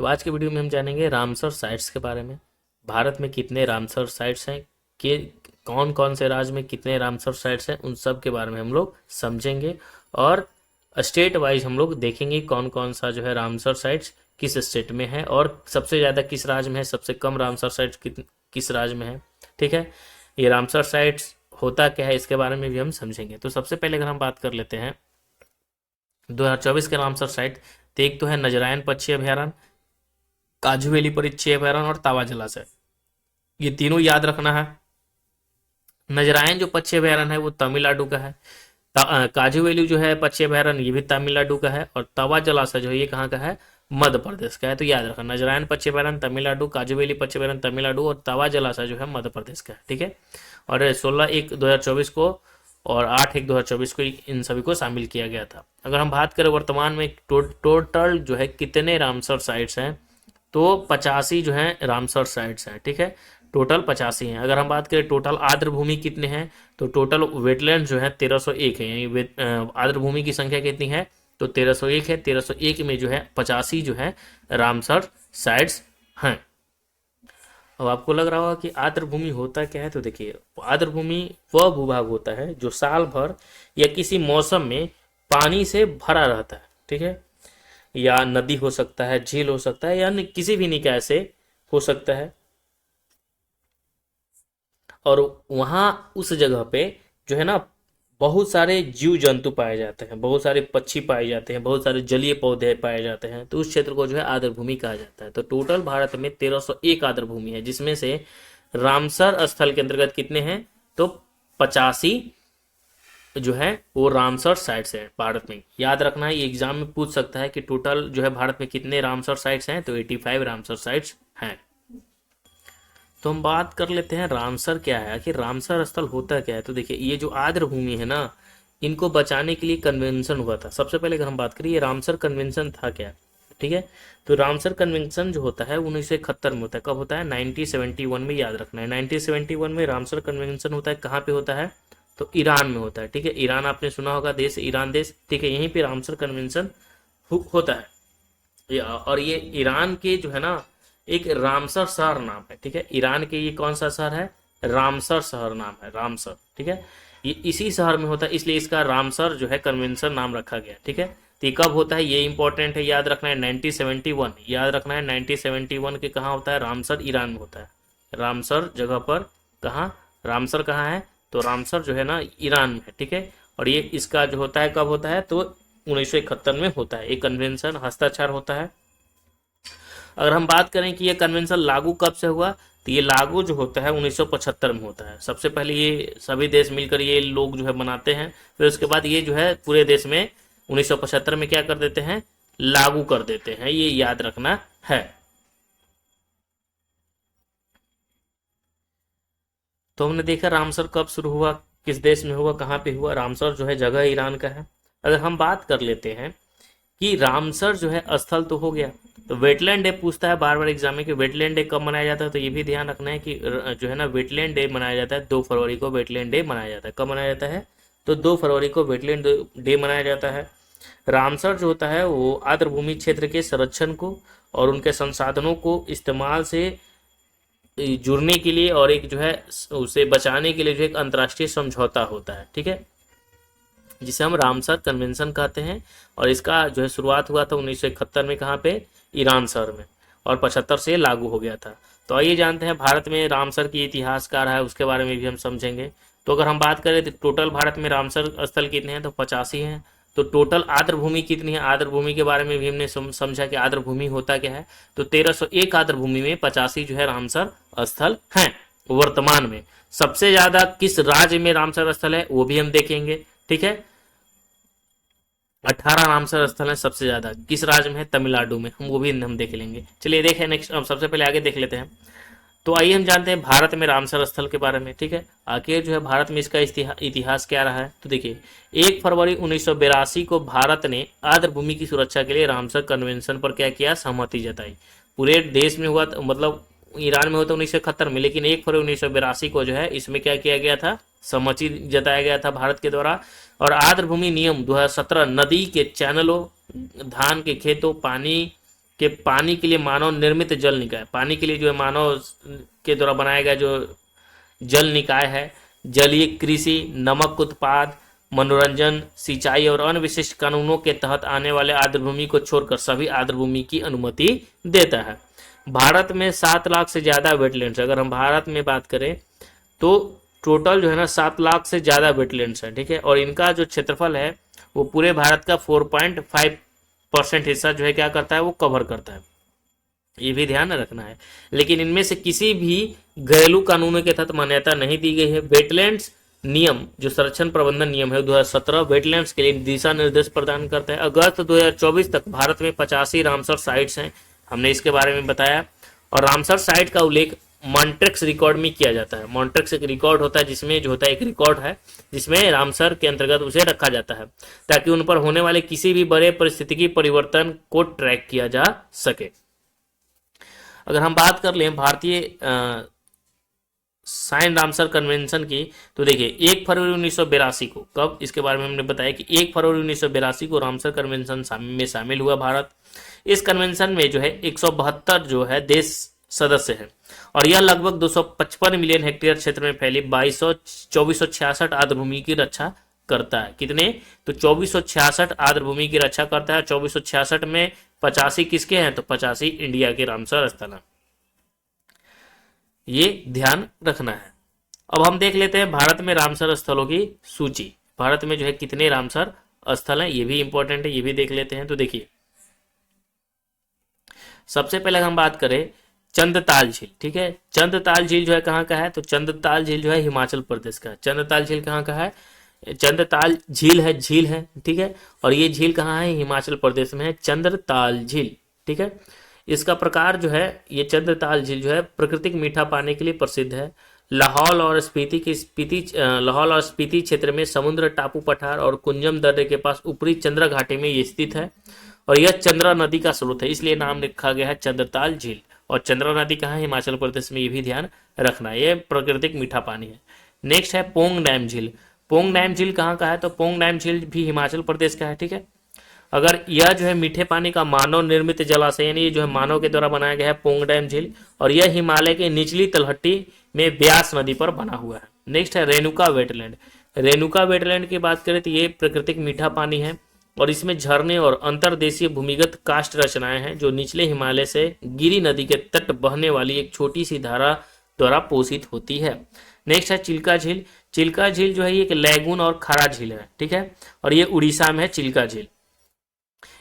तो आज के वीडियो में हम जानेंगे रामसर साइट्स के बारे में। भारत में कितने रामसर साइट्स हैं, कि कौन कौन से राज्य में कितने रामसर साइट्स हैं, उन सब के बारे में हम लोग समझेंगे। और स्टेट वाइज हम लोग देखेंगे कौन कौन सा जो है रामसर साइट्स किस स्टेट में है, और सबसे ज़्यादा किस राज्य में है, सबसे कम रामसर साइट्स किस राज्य में है। ठीक है, ये रामसर साइट्स होता क्या है इसके बारे में भी हम समझेंगे। तो सबसे पहले अगर हम बात कर लेते हैं 2024 के रामसर साइट, तो एक तो है नजरायन पक्षी अभयारण्य, काजू वैली पक्षी अभयारण्य और तावा जलाशय। ये तीनों याद रखना है। नजरायन जो पक्षी अभयारण्य है वो तमिलनाडु का है। काजू वैली जो है पक्षी अभयारण्य ये भी तमिलनाडु का है। और तवा जलाशय जो है ये कहाँ का है, मध्य प्रदेश का है। तो याद रखना, नजरायन पक्षी अभयारण्य तमिलनाडु, काजू वैली पक्षी अभयारण्य तमिलनाडु और तवा जलाशय जो है मध्य प्रदेश का है। ठीक है, और 16/1/2024 को और 8/1/2024 को इन सभी को शामिल किया गया था। अगर हम बात करें वर्तमान में टोटल जो है कितने रामसर साइट्स हैं, तो 85 जो है रामसर साइट्स हैं। ठीक है, टोटल 85 हैं। अगर हम बात करें टोटल आर्द्र भूमि कितने हैं, तो टोटल वेटलैंड जो है 1301 है। यानी आर्द्र भूमि की संख्या कितनी है, तो 1301 है। 1301 में जो है 85 जो है रामसर साइट्स हैं। अब आपको लग रहा होगा कि आर्द्र भूमि होता क्या है, तो देखिए आर्द्र भूमि वह भूभाग होता है जो साल भर या किसी मौसम में पानी से भरा रहता है। ठीक है, या नदी हो सकता है, झील हो सकता है, या किसी भी निकाय से हो सकता है। और वहां उस जगह पे जो है ना बहुत सारे जीव जंतु पाए जाते हैं, बहुत सारे पक्षी पाए जाते हैं, बहुत सारे जलीय पौधे पाए जाते हैं। तो उस क्षेत्र को जो है आर्द्र भूमि कहा जाता है। तो टोटल भारत में 1301 आर्द्र भूमि है, जिसमें से रामसर स्थल के अंतर्गत कितने हैं, तो 85 जो है वो रामसर साइट्स है भारत में। याद रखना है, ये एग्जाम में पूछ सकता है कि टोटल जो है भारत में कितने रामसर साइट्स हैं, तो 85 रामसर साइट्स हैं। तो हम बात कर लेते हैं रामसर क्या है, कि रामसर स्थल होता क्या है। तो देखिए ये जो आर्द्र भूमि है ना, इनको बचाने के लिए कन्वेंशन हुआ था। सबसे पहले अगर हम बात करें ये रामसर कन्वेंशन था क्या। ठीक है, तो रामसर कन्वेंशन जो होता है 1971 में होता है। कब होता है, 1971 में। याद रखना है 1971 में रामसर कन्वेंशन होता है। कहाँ पे होता है, तो ईरान में होता है। ठीक है, ईरान आपने सुना होगा देश, ईरान देश। ठीक है, यहीं पे रामसर कन्वेंशन होता है। और ये ईरान के जो है ना एक रामसर शहर नाम है। ठीक है, ईरान के ये कौन सा शहर है, रामसर शहर नाम है, रामसर। ठीक है, ये इसी शहर में होता है, इसलिए इसका रामसर जो है कन्वेंशन नाम रखा गया। ठीक है, तो ये कब होता है, ये इंपॉर्टेंट है, याद रखना है 1971। याद रखना है 1971 के कहाँ होता है, रामसर ईरान में होता है। रामसर जगह पर कहाँ, रामसर कहाँ है, तो रामसर जो है ना ईरान में है। ठीक है, और ये इसका जो होता है कब होता है, तो 1971 में होता है। एक कन्वेंशन हस्ताक्षर होता है। अगर हम बात करें कि ये कन्वेंशन लागू कब से हुआ, तो ये लागू जो होता है 1975 में होता है। सबसे पहले ये सभी देश मिलकर ये लोग जो है बनाते हैं, फिर उसके बाद ये जो है पूरे देश में 1975 में क्या कर देते हैं, लागू कर देते हैं। ये याद रखना है। तो हमने देखा रामसर कब शुरू हुआ, किस देश में हुआ, कहाँ पे हुआ। रामसर जो है जगह ईरान का है। अगर हम बात कर लेते हैं कि रामसर जो है स्थल तो हो गया, तो वेटलैंड डे पूछता है बार बार एग्जाम में कि वेटलैंड डे कब मनाया जाता है। तो ये भी ध्यान रखना है कि जो है ना वेटलैंड डे मनाया जाता है 2 फरवरी को। वेटलैंड डे मनाया जाता है, कब मनाया जाता है, तो 2 फरवरी को वेटलैंड डे मनाया जाता है। रामसर जो होता है वो आर्द्र भूमि क्षेत्र के संरक्षण को और उनके संसाधनों को इस्तेमाल से जुड़ने के लिए और एक जो है उसे बचाने के लिए जो एक अंतर्राष्ट्रीय समझौता होता है। ठीक है, जिसे हम रामसर कन्वेंशन कहते हैं। और इसका जो है शुरुआत हुआ था 1971 में, कहाँ पे, ईरान शहर में, और 75 से लागू हो गया था। तो आइए जानते हैं भारत में रामसर की इतिहास क्या रहा है, उसके बारे में भी हम समझेंगे। तो अगर हम बात करें तो टोटल भारत में रामसर स्थल कितने हैं, तो 85 हैं। तो टोटल आर्द्र भूमि कितनी है, आर्द्र भूमि के बारे में भी हमने समझा कि आर्द्र भूमि होता क्या है। तो 1301 आर्द्र भूमि में 85 जो है रामसर स्थल हैं वर्तमान में। सबसे ज्यादा किस राज्य में रामसर स्थल है वो भी हम देखेंगे। ठीक है, 18 रामसर स्थल है सबसे ज्यादा, किस राज्य में है, तमिलनाडु में। हम वो भी हम देख लेंगे। चलिए देखें नेक्स्ट, अब सबसे पहले आगे देख लेते हैं। तो आइए हम जानते हैं भारत में रामसर स्थल के बारे में। ठीक है, आखिर जो है भारत में इसका इतिहास क्या रहा है। तो देखिए 1 फरवरी 1982 को भारत ने आर्द्र भूमि की सुरक्षा के लिए रामसर कन्वेंशन पर क्या किया, सहमति जताई। पूरे देश में हुआ, मतलब ईरान में होता 1971 में, लेकिन 1 फरवरी 1982 को जो है इसमें क्या किया गया था, सहमति जताया गया था भारत के द्वारा। और आर्द्र भूमि नियम 2017 नदी के चैनलों, धान के खेतों, पानी कि पानी के लिए मानव निर्मित जल निकाय, पानी के लिए जो है मानव के द्वारा बनाया गया जो जल निकाय है, जलीय कृषि, नमक उत्पाद, मनोरंजन, सिंचाई और अन्य विशिष्ट कानूनों के तहत आने वाले आर्द्रभूमि को छोड़कर सभी आर्द्रभूमि की अनुमति देता है। भारत में 7 लाख से ज़्यादा वेटलैंड्स, अगर हम भारत में बात करें तो टोटल जो है ना 7 लाख से ज़्यादा वेटलैंड्स हैं, ठीक है। और इनका जो क्षेत्रफल है वो पूरे भारत का 4.5% हिस्सा जो है क्या करता है, वो कवर करता है, ये भी ध्यान रखना है। लेकिन इनमें से किसी भी घरेलू कानूनों के तहत मान्यता नहीं दी गई है। वेटलैंड्स नियम जो संरक्षण प्रबंधन नियम है 2017 वेटलैंड्स के लिए दिशा निर्देश प्रदान करता है। अगस्त 2024 तक भारत में 85 रामसर साइट्स हैं, हमने इसके बारे में बताया। और रामसर साइट का उल्लेख मॉन्ट्रेक्स रिकॉर्ड में किया जाता है। मॉन्ट्रेक्स एक रिकॉर्ड होता है जिसमें जो होता है एक रिकॉर्ड है जिसमें रामसर के अंतर्गत उसे रखा जाता है ताकि उन पर होने वाले किसी भी बड़े परिस्थितिकी परिवर्तन को ट्रैक किया जा सके। अगर हम बात कर लें भारतीय साइन रामसर कन्वेंशन की तो देखिए 1 फरवरी 1982 को, कब, इसके बारे में हमने बताया कि 1 फरवरी 1982 को रामसर कन्वेंशन में शामिल हुआ भारत। इस कन्वेंशन में जो है 172 जो है देश सदस्य हैं और यह लगभग 255 मिलियन हेक्टेयर क्षेत्र में फैली 2466 आर्द्रभूमि की रक्षा करता है। कितने, तो 2466 आर्द्रभूमि की रक्षा करता है। 2466 में 85 किसके हैं, तो 85 इंडिया के रामसर स्थल हैं, ये ध्यान रखना है। अब हम देख लेते हैं भारत में रामसर स्थलों की सूची। भारत में जो है कितने रामसर स्थल हैं, ये भी इंपॉर्टेंट है, ये भी देख लेते हैं। तो देखिए सबसे पहले हम बात करें चंद्रताल झील, ठीक है। चंद्रताल झील जो है कहाँ का है, तो चंद्रताल झील जो है हिमाचल प्रदेश का है। चंद्रताल झील कहाँ का है, चंद्रताल झील है, ठीक है। और ये झील कहाँ है, हिमाचल प्रदेश में है, चंद्रताल झील, ठीक है। इसका प्रकार जो है, ये चंद्रताल झील जो है प्राकृतिक मीठा पानी के लिए प्रसिद्ध है। लाहौल और स्पीति क्षेत्र में समुद्र, टापू पठार और कुंजम दर्रे के पास ऊपरी चंद्र घाटी में ये स्थित है और यह चंद्रा नदी का स्रोत है, इसलिए नाम लिखा गया है चंद्रताल झील। और चंद्रा नदी कहाँ है, हिमाचल प्रदेश में, ये भी ध्यान रखना है, ये प्राकृतिक मीठा पानी है। नेक्स्ट है पोंग डैम झील। पोंग डैम झील कहाँ का है, तो पोंग डैम झील भी हिमाचल प्रदेश का है, ठीक है। अगर यह जो है मीठे पानी का मानव निर्मित जलाशय यानी ये जो है मानव के द्वारा बनाया गया है पोंग डैम झील और यह हिमालय के निचली तलहटी में ब्यास नदी पर बना हुआ है। नेक्स्ट है रेणुका वेटलैंड। रेणुका वेटलैंड की बात करें तो ये प्राकृतिक मीठा पानी है और इसमें झरने और अंतर्देशीय भूमिगत काष्ठ रचनाएं हैं जो निचले हिमालय से गिरी नदी के तट बहने वाली एक छोटी सी धारा द्वारा पोषित होती है। नेक्स्ट है चिल्का झील। चिल्का झील जो है ये एक लैगून और खारा झील है, ठीक है। और ये उड़ीसा में है चिल्का झील।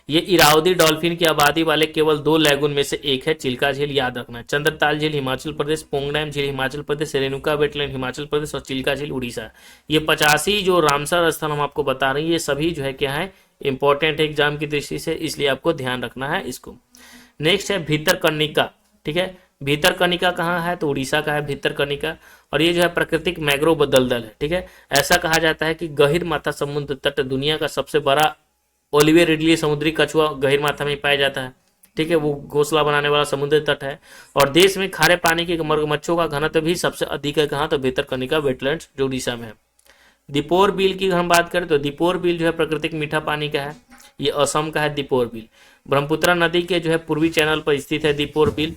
ये इरावदी डॉल्फिन की आबादी वाले केवल 2 लैगून में से एक है चिल्का झील, याद रखना। चंद्रताल झील हिमाचल प्रदेश, पोंग डैम झील हिमाचल प्रदेश, रेणुका वेटलैंड हिमाचल प्रदेश और चिल्का झील उड़ीसा। ये 85 जो रामसर स्थल हम आपको बता रहे हैं ये सभी जो है क्या है, इंपॉर्टेंट एग्जाम की दृष्टि से, इसलिए आपको ध्यान रखना है इसको। नेक्स्ट है भीतरकनिका, ठीक है। भीतरकनिका कहाँ है, तो उड़ीसा का है भीतरकनिका और ये जो है प्राकृतिक मैंग्रोव दलदल है, ठीक है। ऐसा कहा जाता है कि गहीर माथा समुद्र तट दुनिया का सबसे बड़ा ओलिवे रिडली समुद्री कछुआ गहीर माथा में पाया जाता है, ठीक है। वो घोंसला बनाने वाला समुद्री तट है और देश में खारे पानी के मगरमच्छों का घनत्व भी सबसे अधिक है कहाँ, तो भीतरकनिका वेटलैंड्स जो उड़ीसा में है। दीपोर बिल की हम बात करें तो दीपोर बिल जो है प्राकृतिक मीठा पानी का है, ये असम का है दीपोर बिल। ब्रह्मपुत्रा नदी के जो है पूर्वी चैनल पर स्थित है दीपोर बिल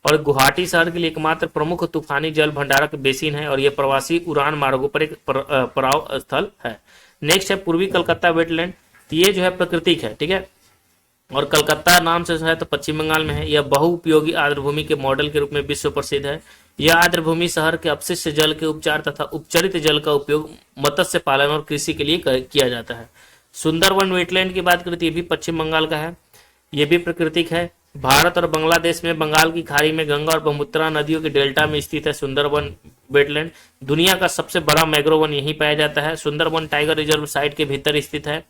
और गुवाहाटी शहर के लिए एकमात्र प्रमुख तूफानी जल भंडारक बेसिन है और यह प्रवासी उड़ान मार्गों पर एक पड़ाव स्थल है। नेक्स्ट है पूर्वी कलकत्ता वेटलैंड, ये जो है प्राकृतिक है, ठीक है। और कलकत्ता नाम से है तो पश्चिम बंगाल में है। यह बहुउपयोगी आर्द्रभूमि के मॉडल के रूप में विश्व प्रसिद्ध है। यह आर्द्रभूमि शहर के अपशिष्ट जल के उपचार तथा उपचरित जल का उपयोग मत्स्य पालन और कृषि के लिए किया जाता है। सुंदरवन वेटलैंड की बात करें तो ये भी पश्चिम बंगाल का है, ये भी प्राकृतिक है। भारत और बांग्लादेश में बंगाल की खाड़ी में गंगा और ब्रह्मपुत्रा नदियों के डेल्टा में स्थित है सुंदरवन वेटलैंड। दुनिया का सबसे बड़ा मैंग्रोव वन यहीं पाया जाता है। सुंदरवन टाइगर रिजर्व साइट के भीतर स्थित है,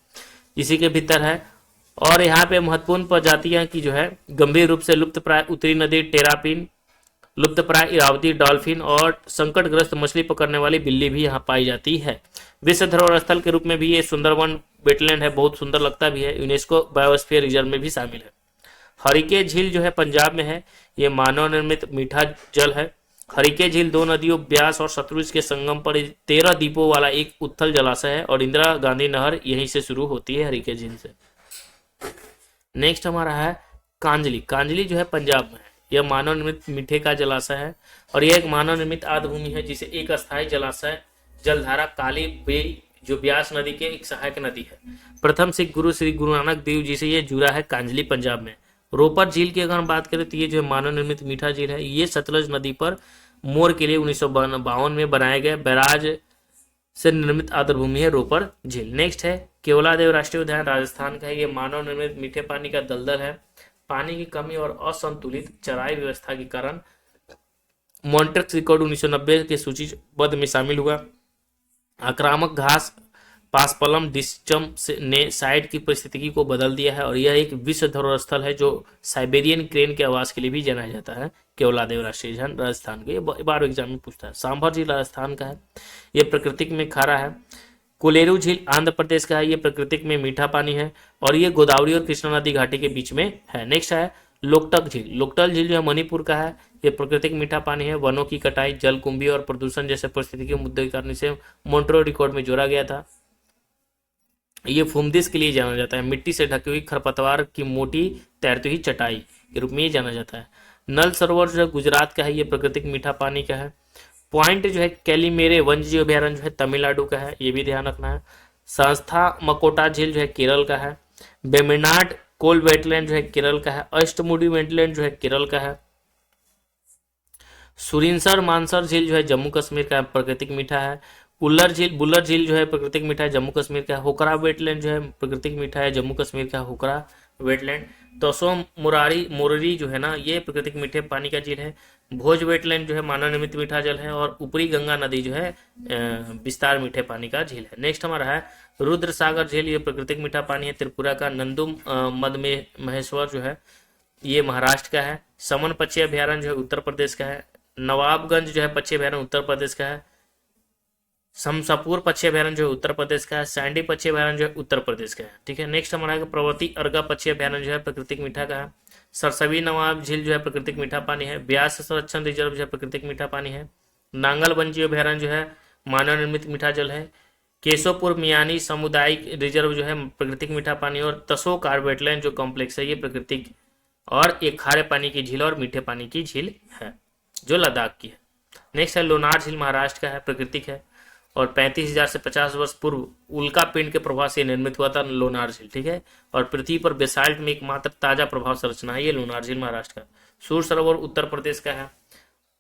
इसी के भीतर है। और यहाँ पे महत्वपूर्ण प्रजातियां की जो है गंभीर रूप से लुप्त प्राय उत्तरी नदी टेरापिन, लुप्त प्राय इरावती डॉल्फिन और संकटग्रस्त मछली पकड़ने वाली बिल्ली भी यहाँ पाई जाती है। विश्व धरोहर स्थल के रूप में भी ये सुंदरवन वेटलैंड है, बहुत सुंदर लगता भी है, यूनेस्को बायोस्फीयर रिजर्व में भी शामिल है। हरिके झील जो है पंजाब में है, ये मानव निर्मित मीठा जल है। हरिके झील 2 नदियों ब्यास और सतलुज के संगम पर 13 द्वीपों वाला एक उत्थल जलाशय है और इंदिरा गांधी नहर यहीं से शुरू होती है हरिके झील से। नेक्स्ट हमारा है कांजली। कांजली जो है पंजाब में है। यह मानव निर्मित मीठे का जलाशय है और यह एक मानव निर्मित आर्द्रभूमि है जिसे एक अस्थायी जलाशय जलधारा काली बेई जो ब्यास नदी के एक सहायक नदी है। प्रथम सिख गुरु श्री गुरु नानक देव जी से ये जुड़ा है कांजली पंजाब में। रोपर झील की अगर हम बात करें तो ये जो मानव निर्मित मीठा झील है ये सतलज नदी पर मोर के लिए 1952 में बनाए गए बैराज से निर्मित आर्द्रभूमि है रोपर झील। नेक्स्ट है केवलादेव राष्ट्रीय उद्यान राजस्थान का है। ये मानव निर्मित मीठे पानी का दलदल है। पानी की कमी और असंतुलित चराई व्यवस्था के कारण मॉन्ट्रिक्स रिकॉर्ड 1990 के सूचीबद्ध में शामिल हुआ। आक्रामक घास पासपलम डिस्चम ने साइट की परिस्थिति को बदल दिया है और यह एक विश्व धरोहर स्थल है जो साइबेरियन क्रेन के आवास के लिए भी जाना जाता है। केवलादेव राष्ट्रीय उद्यान राजस्थान के, 12 एग्जाम में पूछता है। सांभर झील राजस्थान का है। यह प्राकृतिक में खारा है। कोलेरू झील आंध्र प्रदेश का है। ये प्राकृतिक में मीठा पानी है और ये गोदावरी और कृष्णा नदी घाटी के बीच में है। नेक्स्ट है लोकटक झील। लोकटक झील जो है मणिपुर का है। ये प्राकृतिक मीठा पानी है। वनों की कटाई, जलकुंभी और प्रदूषण जैसे परिस्थिति के मुद्दे के कारण इसे मॉन्ट्रियल रिकॉर्ड में जोड़ा गया था। ये फुमदिस के लिए जाना जाता है। मिट्टी से ढकी हुई खरपतवार की मोटी तैरती हुई चटाई के रूप में ये जाना जाता है। नल सरोवर जो है गुजरात का है। ये प्राकृतिक मीठा पानी का है। पॉइंट जो है कैलीमेरे वन्यजीव अभयारण्य जो है तमिलनाडु का है। ये भी ध्यान रखना है। संस्था मकोटा झील जो है केरल का है। बेमिनाड कोल वेटलैंड जो है केरल का है। अष्टमुडी वेटलैंड जो है केरल का है। सुरिनसर मानसर झील जो है जम्मू कश्मीर का है, प्राकृतिक मीठा है। बुल्लर झील जो है प्राकृतिक मीठा है, जम्मू कश्मीर का है। होकरा वेटलैंड जो है प्राकृतिक मीठा है, जम्मू कश्मीर का होकरा वेटलैंड। तसो मोररी जो है ना ये प्राकृतिक मीठे पानी का झील है। भोज वेटलैंड जो है मानव निर्मित मीठा जल है और ऊपरी गंगा नदी जो है विस्तार मीठे पानी का झील है। नेक्स्ट हमारा है रुद्र सागर झील। ये प्राकृतिक मीठा पानी है त्रिपुरा का। नंदुम मद में महेश्वर जो है ये महाराष्ट्र का है। समन पक्षी अभयारण्य जो है उत्तर प्रदेश का है। नवाबगंज जो है पक्षी अभयारण्य उत्तर प्रदेश का है। शमशापुर पक्षी अभयारण्य जो है उत्तर प्रदेश का है। सैंडी पक्षी अभयारण्य जो है उत्तर प्रदेश का है। ठीक है। नेक्स्ट हमारा है प्रवती अर्गा पक्षी अभयारण्य जो है प्राकृतिक मीठा का है। सरसवी नवाब झील जो है प्राकृतिक मीठा पानी है। ब्यास संरक्षण रिजर्व जो है प्राकृतिक मीठा पानी है। नांगल वन्यजीव अभयारण्य जो है मानव निर्मित मीठा जल है। केशवपुर मियानी सामुदायिक रिजर्व जो है प्राकृतिक मीठा पानी और तसो कार वेटलैंड जो कॉम्प्लेक्स है ये प्राकृतिक और एक खारे पानी की झील और मीठे पानी की झील है जो लद्दाख की है। नेक्स्ट है लोनार झील महाराष्ट्र का है, प्राकृतिक है और 35,000 से 50 वर्ष पूर्व उल्का पिंड के प्रभाव से निर्मित हुआ था लोनार झील। ठीक है। और पृथ्वी पर बेसाल्ट में एकमात्र ताजा प्रभाव संरचना है ये लोनार झील महाराष्ट्र का। सूर सरोवर उत्तर प्रदेश का है।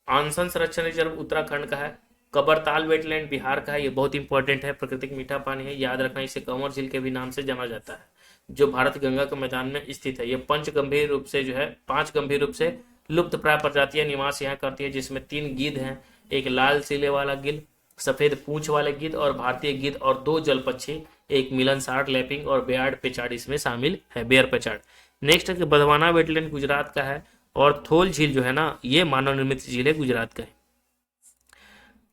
आंसन संरक्षण रिजर्व उत्तराखंड का है। कबरताल वेटलैंड बिहार का है। ये बहुत इंपॉर्टेंट है, प्राकृतिक मीठा पानी है, याद रखना। इसे कंवर झील के भी नाम से जाना जाता है जो भारत गंगा के मैदान में स्थित है। ये 5 गंभीर रूप से लुप्त प्राय प्रजातियां निवास यहाँ करती है जिसमें 3 गिद्ध हैं, एक लाल सिले वाला गिद्ध, सफेद पूंछ वाले गिद्ध और भारतीय गिद्ध और 2 जल पक्षी, एक मिलनसार लैपिंग और बेयार्ड पेचाड़ इसमें शामिल है, बेयर पेचाड़। नेक्स्ट है कि बधवाना वेटलैंड गुजरात का है और थोल झील जो है ना ये मानव निर्मित झील है, गुजरात का है।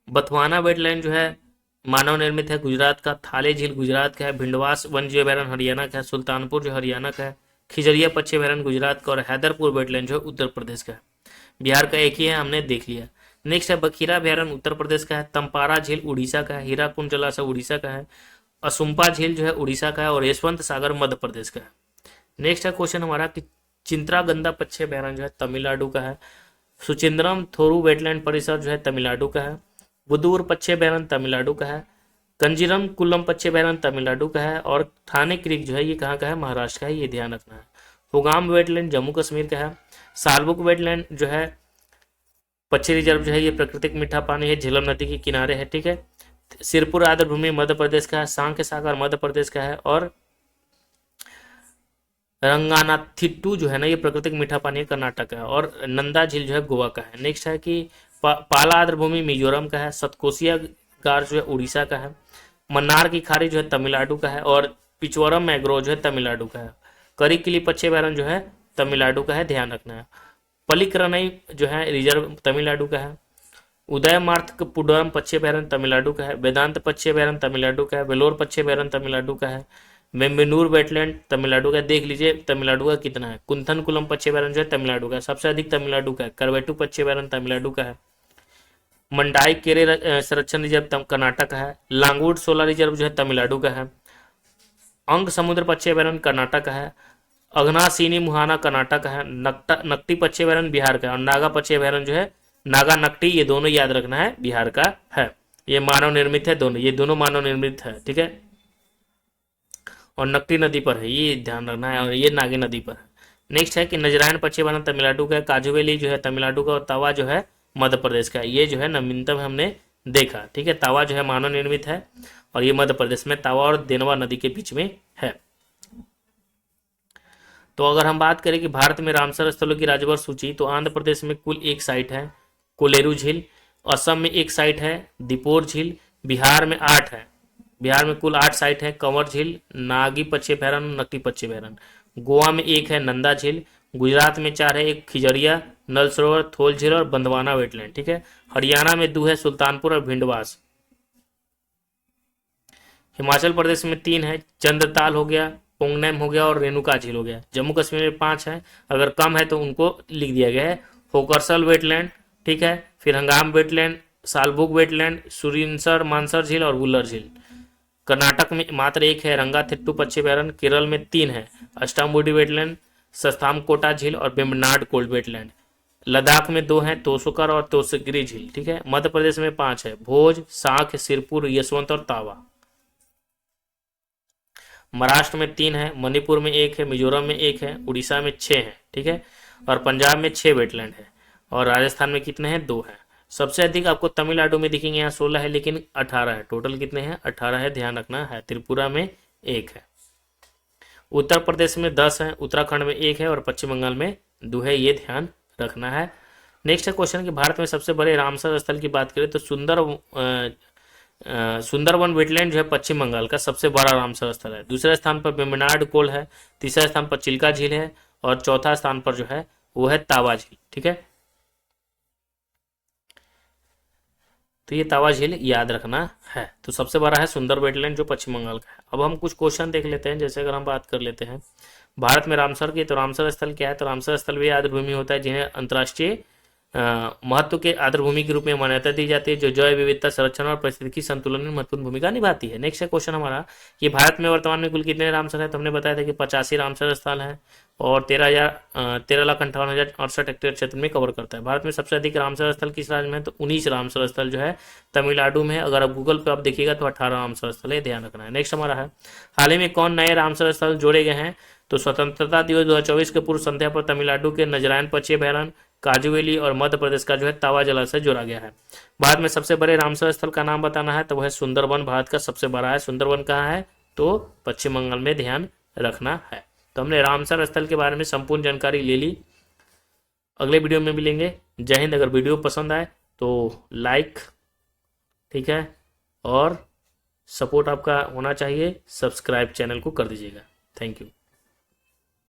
बथवाना वेटलैंड जो है मानव निर्मित है, गुजरात का। थाले झील गुजरात का है। भिंडवास वन्यजीव अभयारण्य हरियाणा का है। सुल्तानपुर जो हरियाणा का है। खिजरिया पक्षी अभयारण्य गुजरात का और हैदरपुर वेटलैंड जो है उत्तर प्रदेश का है। बिहार का एक ही है, हमने देख लिया। नेक्स्ट है बखीरा अभयारण्य उत्तर प्रदेश का है। तंपारा झील उड़ीसा का है। हीराकुंड जलाशय उड़ीसा का है। असुम्पा झील जो है उड़ीसा का है और यशवंत सागर मध्य प्रदेश का है। नेक्स्ट है क्वेश्चन हमारा कि चिंत्रागंदा पक्षी अभयारण्य जो है तमिलनाडु का है। सुचिंद्रम थोरू वेटलैंड परिसर जो है तमिलनाडु का है। बुदूर पक्षी अभयारण्य तमिलनाडु का है। कंजीरम कुल्लम पक्षी अभयारण्य तमिलनाडु का है और थाने क्रीक जो है ये कहाँ का है, महाराष्ट्र का है, ये ध्यान रखना है। होगाम वेटलैंड जम्मू कश्मीर का है। सालबुक वेटलैंड जो है पक्षी रिजर्व जो है ये प्राकृतिक मीठा पानी है, झेलम नदी के किनारे है। ठीक है। सिरपुर आर्द्रभूमि मध्य प्रदेश का है। सांख्य सागर मध्य प्रदेश का है और रंगानाथिट्टू जो है ना ये प्राकृतिक मीठा पानी कर्नाटक का है और नंदा झील जो है गोवा का है। नेक्स्ट है कि पाला आर्द्रभूमि मिजोरम का है। सतकोसिया गार जो है उड़ीसा का है। मन्नार की खाड़ी जो है तमिलनाडु का है और पिचवरम मैग्रोव जो है तमिलनाडु का है। करिकिली पक्षी अभयारण्य जो है तमिलनाडु का है, ध्यान रखना है। पलिकरनई जो है रिजर्व तमिलनाडु का है। उदयमार्तकपुरम पक्षी अभयारण्य तमिलनाडु का है। वेदांत पक्षी अभयारण्य तमिलनाडु का है। वेलोर पक्षी अभयारण्य तमिलनाडु का है। मेम्बेनूर वेटलैंड तमिलनाडु का, देख लीजिए तमिलनाडु का कितना है। कुंथनकुलम पक्षी अभयारण्य जो है तमिलनाडु का, सबसे अधिक तमिलनाडु का है। करवेटू पक्षी अभयारण्य तमिलनाडु का है। मंडाई केरे संरक्षण रिजर्व कर्नाटक का है। लांगुड सोला रिजर्व जो है तमिलनाडु का है। अंग समुद्र पक्षी अभयारण्य कर्नाटक का है। अघनासीनी मुहाना कर्नाटक है, नकटी पक्षी अभयारण्य बिहार का है, और नागा पक्षी अभयारण्य जो है नागा नकटी, ये दोनों याद रखना है बिहार का है। ये मानव निर्मित है दोनों, ये दोनों मानव निर्मित है, ठीक है। और नकटी नदी पर है, ये ध्यान रखना है, और ये नागी नदी पर है। नेक्स्ट है कि नजरायन पक्षी अभयारण्य तमिलनाडु का है, काजुवेली जो है तमिलनाडु का, और तावा जो है मध्य प्रदेश का है। ये जो है नवीनतम हमने देखा, ठीक है। तावा जो है मानव निर्मित है, और ये मध्य प्रदेश में तावा और देनवा नदी के बीच में है। तो अगर हम बात करें कि भारत में रामसर स्थलों की राज्यभर सूची, तो आंध्र प्रदेश में कुल एक साइट है कोलेरू झील, असम में एक साइट है दीपोर झील, बिहार में 8 है, बिहार में कुल 8 साइट है, कंवर झील, नागी पक्षी अभयारण्य, नकटी पक्षी अभयारण्य। गोवा में एक है नंदा झील, गुजरात में 4 है, एक खिजड़िया, नल सरोवर, थोल झील और बंदवाना वेटलैंड, ठीक है। हरियाणा में 2 है, सुल्तानपुर और भिंडवास। हिमाचल प्रदेश में 3 है, चंद्रताल हो गया, पोंगनैम हो गया और रेणुका झील हो गया। जम्मू कश्मीर में 5 है, अगर कम है तो उनको लिख दिया गया है। होकरसल वेटलैंड, ठीक है, फिर हंगाम वेटलैंड, सालबुग वेटलैंड, सुरिनसर मानसर झील और वुल्लर झील। कर्नाटक में मात्र 1 है, रंगाथिट्टू पक्षी अभयारण्य। केरल में 3 है, अष्टामुडी वेटलैंड, सस्थामकोटा झील और बेम्बनाड कोल्ड वेटलैंड। लद्दाख में 2 हैं, तोसुकर और तोसगिरी झील, ठीक है। मध्य प्रदेश में 5 है, भोज, साख, सिरपुर, यशवंत और तावा। महाराष्ट्र में 3 है, मणिपुर में 1 है, मिजोरम में 1 है, उड़ीसा में 6 है, ठीक है। और पंजाब में 6 वेटलैंड है, और राजस्थान में कितने हैं, 2 हैं। सबसे अधिक आपको तमिलनाडु में दिखेंगे, यहाँ 16 है, लेकिन 18 है। टोटल कितने हैं, 18 है, ध्यान रखना है। त्रिपुरा में 1 है। उत्तर प्रदेश में 10 है, उत्तराखंड में 1 है, और पश्चिम बंगाल में 2 है, ये ध्यान रखना है। नेक्स्ट है क्वेश्चन कि भारत में सबसे बड़े रामसर स्थल की बात करें तो सुंदरवन वेटलैंड जो है पश्चिम बंगाल का सबसे बड़ा रामसर स्थल है। दूसरे स्थान पर बेम्बनाड कोल है, तीसरे स्थान पर चिल्का झील है, और चौथा स्थान पर जो है वो है तावा झील, ठीक है। तो ये तावा झील याद रखना है। तो सबसे बड़ा है सुंदर वेटलैंड जो पश्चिम बंगाल का है। अब हम कुछ क्वेश्चन देख लेते हैं। जैसे अगर हम बात कर लेते हैं भारत में रामसर की, तो रामसर स्थल क्या है, तो रामसर स्थल भी आर्द्रभूमि होता है जिन्हें अंतर्राष्ट्रीय महत्व के आर्द्रभूमि के रूप में मान्यता दी जाती है, जो जैव विविधता संरक्षण और पारिस्थितिकी संतुलन में महत्वपूर्ण भूमिका निभाती है। नेक्स्ट है क्वेश्चन हमारा कि भारत में वर्तमान में कुल कितने रामसर है, तो हमने बताया था कि 85 रामसर स्थल है, और 13,58,068 हेक्टेयर क्षेत्र में कवर करता है। भारत में सबसे अधिक रामसर स्थल किस राज्य में है, तो 19 रामसर स्थल जो है तमिलनाडु में है। अगर आप गूगल पे आप देखिएगा तो 18 रामसर स्थल है, ध्यान रखना है। नेक्स्ट हमारा है हाल ही में कौन नए रामसर स्थल जोड़े गए हैं, तो स्वतंत्रता दिवस 2024 के पूर्व संध्या पर तमिलनाडु के नजरायन पक्षी अभयारण्य, काजुवेली और मध्य प्रदेश का जो है तावा जलाशय जोड़ा गया है। भारत में सबसे बड़े रामसर स्थल का नाम बताना है, तो वह सुंदरवन भारत का सबसे बड़ा है। सुंदरवन कहाँ है, तो पश्चिम बंगाल में, ध्यान रखना है। तो हमने रामसर स्थल के बारे में संपूर्ण जानकारी ले ली। अगले वीडियो में मिलेंगे। जय हिंद। अगर वीडियो पसंद आए तो लाइक, ठीक है, और सपोर्ट आपका होना चाहिए, सब्सक्राइब चैनल को कर दीजिएगा। Thank you.